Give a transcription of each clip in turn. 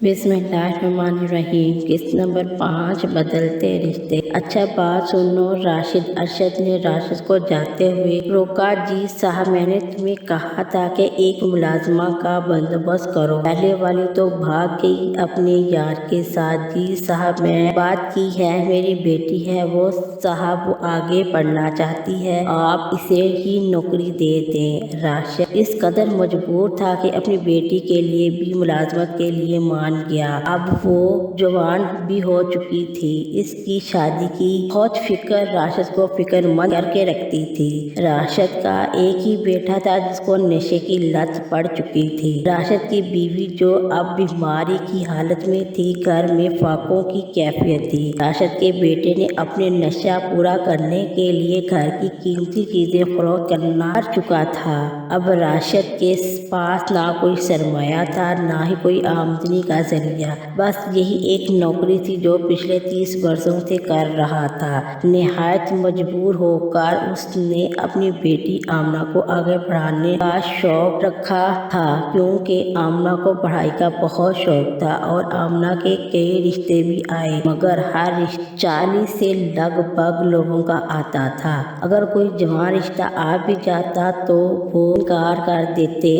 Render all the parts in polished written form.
बिस्मिल्लाहिर्रहमानिर्रहीम। किस्त नंबर 5, बदलते रिश्ते। अच्छा बात सुनो राशिद। अरशद ने राशिद को जाते हुए रोका। जी साहब, मैंने तुम्हें कहा था कि एक मुलाजमा का बंदोबस्त करो। पहले वाली तो भाग गई अपने यार के साथ। जी साहब, मैं बात की है, मेरी बेटी है वो साहब, वो आगे पढ़ना चाहती है, आप इसे ही नौकरी दे दें। राशिद इस कदर मजबूर था कि अपनी बेटी के लिए भी मुलाजमत के लिए मान गया। अब वो जवान भी हो चुकी थी। इसकी शादी की बहुत फिक्र राशिद को फिक्रमंद करके रखती थी। राशिद का एक ही बेटा था जिसको नशे की लत पड़ चुकी थी। राशिद की बीवी जो अब बीमारी की हालत में थी, घर में फाकों की कैफियत थी। राशिद के बेटे ने अपने नशा पूरा करने के लिए घर की कीमती चीजें फरोख्त करना कर चुका था। अब राशिद के पास ना कोई सरमाया था, ना ही कोई आमदनी का जरिया। बस यही एक नौकरी थी जो पिछले 30 वर्षों से कर रहा था। निहायत मजबूर होकर उसने अपनी बेटी आमना को आगे बढ़ाने का शौक रखा था, क्योंकि आमना को पढ़ाई का बहुत शौक था और आमना के कई रिश्ते भी आए, मगर हर रिश्ता 40 से लगभग लोगों का आता था। अगर कोई जवान रिश्ता आ भी जाता तो वो इनकार कर देते।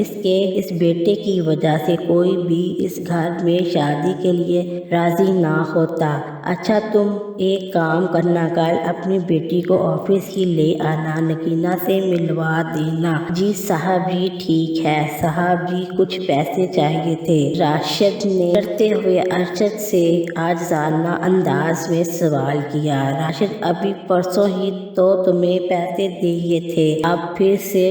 इसके इस बेटे की वजह से कोई भी इस घर में शादी के लिए राजी ना होता। अच्छा तुम एक काम करना, कल अपनी बेटी को ऑफिस ही ले आना, नगीना से मिलवा देना। जी साहब जी ठीक है। साहब जी कुछ पैसे चाहिए थे। राशिद ने डरते हुए अरशद से आजाना अंदाज में सवाल किया। राशिद अभी परसों ही तो तुम्हें पैसे दिए थे, अब फिर से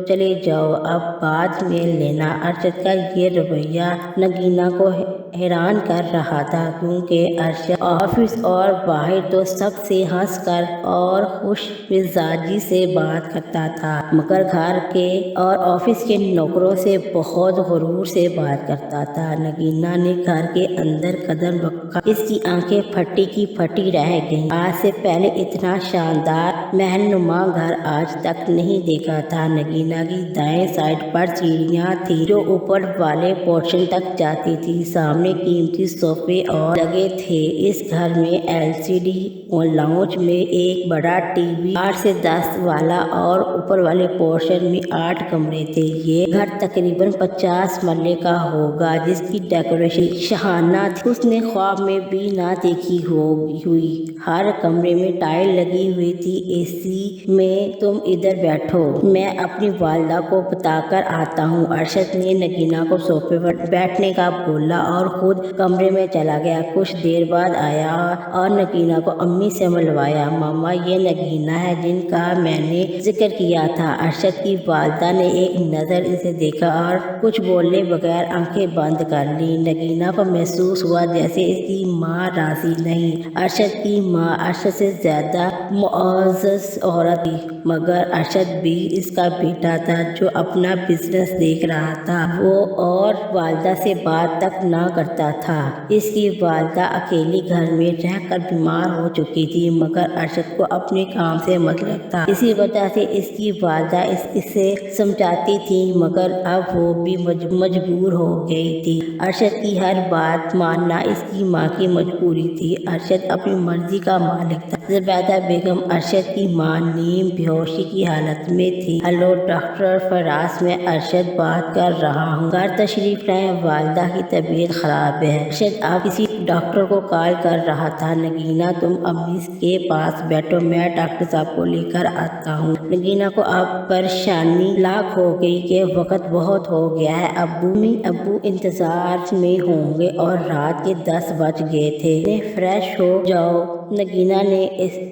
चले जाओ, अब बाद में लेना। अरशद का ये रवैया नगीना को हैरान कर रहा था, क्योंकि अरशद ऑफिस और बाहर तो सबसे हंसकर और खुश मिजाजी से बात करता था, मगर घर के और ऑफिस के नौकरों से बहुत गुरूर से बात करता था। नगीना ने घर के अंदर कदम रखा, इसकी आंखें फटी की फटी रह गईं। आज से पहले इतना शानदार महलनुमा घर आज तक नहीं देखा था। नगीना की दाएं साइड पर सीढ़ियां थी जो ऊपर वाले पोर्शन तक जाती थी। सामने कीमती सोफे और लगे थे। इस घर में LCD और लाउंज में एक बड़ा टीवी 8 से 10 वाला और ऊपर वाले पोर्शन में 8 कमरे थे। ये घर तकरीबन 50 मरले का होगा, जिसकी डेकोरेशन शहाना थी, उसने ख्वाब में भी ना देखी हुई। हर कमरे में टाइल लगी हुई थी। AC में तुम इधर बैठो, मैं अपनी वालदा को बताकर आता हूँ। अरशद ने नगीना को सोफे पर बैठने का बोला और खुद कमरे में चला गया। कुछ देर बाद आया और नगीना को अम्मी से मिलवाया। मामा, ये नगीना है जिनका मैंने जिक्र किया था। अरशद की वालदा ने एक नज़र इसे देखा और कुछ बोले बगैर आंखें बंद कर ली। नगीना को महसूस हुआ जैसे इसकी माँ राजी नहीं। अरशद की माँ अरशद से ज्यादा मुअज़्ज़ज़ औरत थी, मगर अरशद भी इसका बेटा था जो अपना बिजनेस देख रहा था। वो और वालदा से बात तक ना करता था। इसकी वालदा अकेली घर में रहकर बीमार हो चुकी थी, मगर अरशद को अपने काम से मतलब था। इसी वजह से इसकी वालदा इसे समझाती थी, मगर अब वो भी मजबूर हो गई थी। अरशद की हर बात मानना इसकी माँ की मजबूरी थी। अरशद अपनी मर्जी का मालिक था। ज़ुबैदा बेगम अरशद की माँ नीम बेहोशी की हालत में थी। हेलो डॉक्टर फराज, मैं अरशद बात कर रहा हूँ, घर तशरीफ लाएं, वालदा की तबीयत खराब है। अरशद आप किसी डॉक्टर को कॉल कर रहा था। नगीना तुम अम्मी के पास बैठो, मैं डॉक्टर साहब को लेकर आता हूँ। नगीना को अब परेशानी लाख हो गई कि वक्त बहुत हो गया है। अब्बू इंतजार में होंगे और रात के 10 बज गए थे। फ्रेश हो जाओ। नगीना ने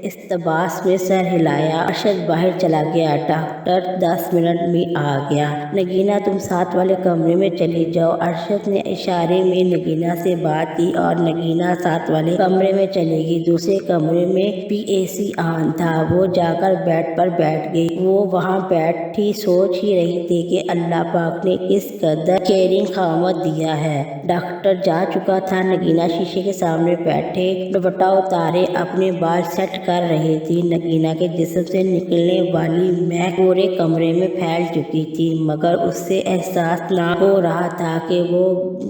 इस्तबास में सर हिलाया। अरशद बाहर चला गया। डॉक्टर 10 मिनट में आ गया। नगीना तुम साथ वाले कमरे में चली जाओ। अरशद ने इशारे में नगीना से बात की और नगीना साथ वाले कमरे में चली गई। दूसरे कमरे में भी AC ऑन था। वो जाकर बेड पर बैठ गई। वो वहाँ बैठी सोच ही रही थी कि अल्लाह पाक ने किस कदर केयरिंग खामत दिया है। डॉक्टर जा चुका था। नगीना शीशे के सामने बैठे दुपट्टा उतारे अपने बाल सेट कर रही थी। नगीना के जिस्म से निकलने वाली महक पूरे कमरे में फैल चुकी थी, मगर उससे एहसास ना हो रहा था कि वो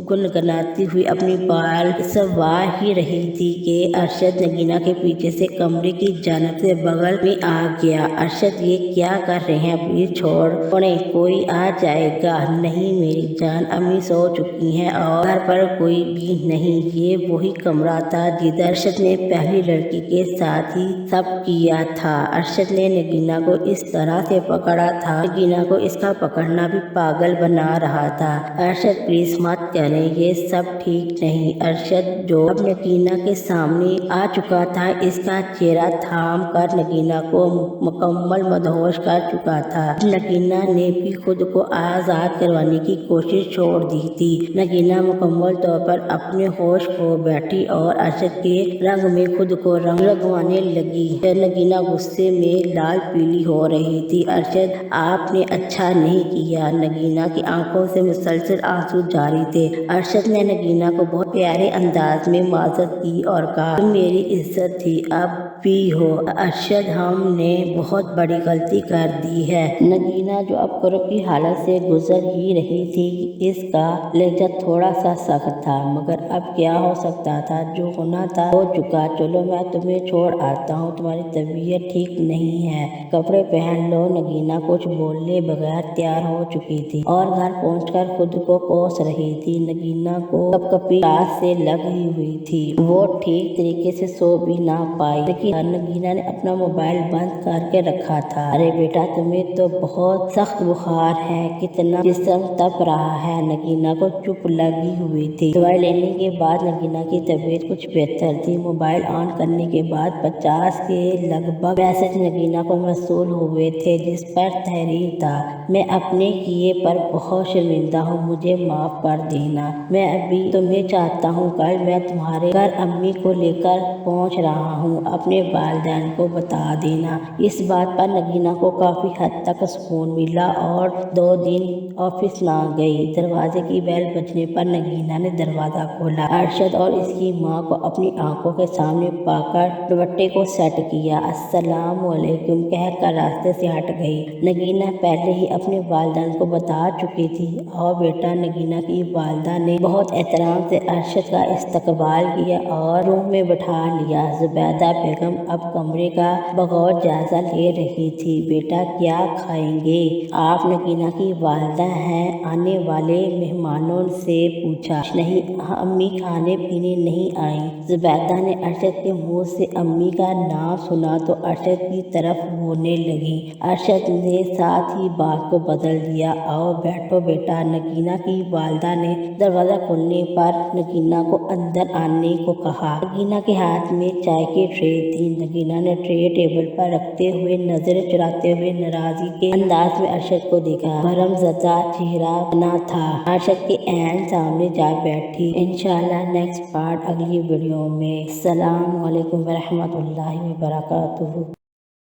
गुनगुनाती हुई अपनी बाल संवार ही रही थी कि अरशद नगीना के पीछे से कमरे की जानिब से बगल में आ गया। अरशद, ये क्या कर रहे हैं? प्लीज छोड़े, कोई आ जाएगा। नहीं मेरी जान, अम्मी सो चुकी हैं और घर पर कोई भी नहीं। ये वही कमरा था जिधर अरशद ने पहली लड़की के साथ ही सब किया था। अरशद ने नगीना को इस तरह से पकड़ा था, नगीना को इसका पकड़ना भी पागल बना रहा था। अरशद प्लीज मत करें, ये सब ठीक नहीं। अरशद जो अब नगीना के सामने आ चुका था, इसका चेहरा थाम कर नगीना को मुकम्मल मदहोश कर चुका था। नगीना ने भी खुद को आज़ाद करवाने की कोशिश छोड़ दी थी। नगीना मुकम्मल तौर पर अपने होश खो बैठी और अरशद के रंग में खुद को रंग लगवाने लगी। नगीना गुस्से में लाल पीली हो रही थी। अरशद, आपने अच्छा नहीं किया। नगीना की आंखों से मुसलसल आंसू जारी थे। अरशद ने नगीना को बहुत प्यारे अंदाज में माजरत की और कहा, तुम मेरी इज्जत थी, अब भी हो। अरशद, हमने बहुत बड़ी गलती कर दी है। नगीना जो अब कर्ब की हालत से गुजर ही रही थी, इसका लहजा थोड़ा सा सख्त था, मगर अब क्या हो सकता था? जो होना था हो चुका। चलो मैं तुम्हें छोड़ आता हूँ, तुम्हारी तबीयत ठीक नहीं है, कपड़े पहन लो। नगीना कुछ बोलने बगैर तैयार हो चुकी थी और घर पहुंचकर खुद को कोस रही थी। नगीना को कपकपी रात से लगी हुई थी, वो ठीक तरीके से सो भी ना पाई। नगीना ने अपना मोबाइल बंद करके रखा था। अरे बेटा, तुम्हें तो बहुत सख्त बुखार है, कितना जिस्म तप रहा है। नगीना को चुप लगी हुई थी। दवाई लेने के बाद नगीना की तबीयत कुछ बेहतर थी। मोबाइल ऑन करने के बाद 50 के लगभग मैसेज नगीना को मौसूल हुए थे, जिस पर तहरीर था, मैं अपने किए पर बहुत शर्मिंदा हूँ, मुझे माफ कर देना। मैं अभी तुम्हें चाहता हूँ, कल मैं तुम्हारे घर अम्मी को लेकर पहुँच रहा हूँ, अपने वालिदैन को बता देना। इस बात पर नगीना को काफी हद तक सुकून मिला और 2 दिन ऑफिस ना गई। दरवाजे की बेल बजने पर नगीना ने दरवाजा खोला। अरशद और इसकी माँ को अपनी आंखों के सामने पाकर दुपट्टे को सेट किया। अस्सलाम वालेकुम कहकर रास्ते से हट गई। नगीना पहले ही अपने वालिदैन को बता चुकी थी। और बेटा, नगीना की वालिदा ने बहुत एहतराम से अरशद का इस्तकबाल किया और रूम में बैठा लिया। जुबैदा बेगम अब कमरे का बगौर जायजा ले रही थी। बेटा, क्या खाएंगे आप? नगीना की वालिदा हैं, आने वाले मेहमानों से पूछा। नहीं अम्मी, खाने पीने नहीं आई। जुबैदा ने अरशद के मुंह से अम्मी का नाम सुना तो अरशद की तरफ बोलने लगी। अरशद ने साथ ही बात को बदल दिया। आओ बैठो बेटा। नगीना की वालिदा ने दरवाजा खोलने पर नगीना को अंदर आने को कहा। नगीना के हाथ में चाय की ट्रे थी। नगीना ने ट्रे टेबल पर रखते हुए नजरें चुराते हुए नाराजगी के अंदाज में अरशद को देखा। भरमज़दा चेहरा बना था। अरशद के ऐन सामने जा बैठी। इंशाल्लाह नेक्स्ट पार्ट अगली वीडियो में। अस्सलाम वालेकुम व रहमतुल्लाहि व बरकातुहू।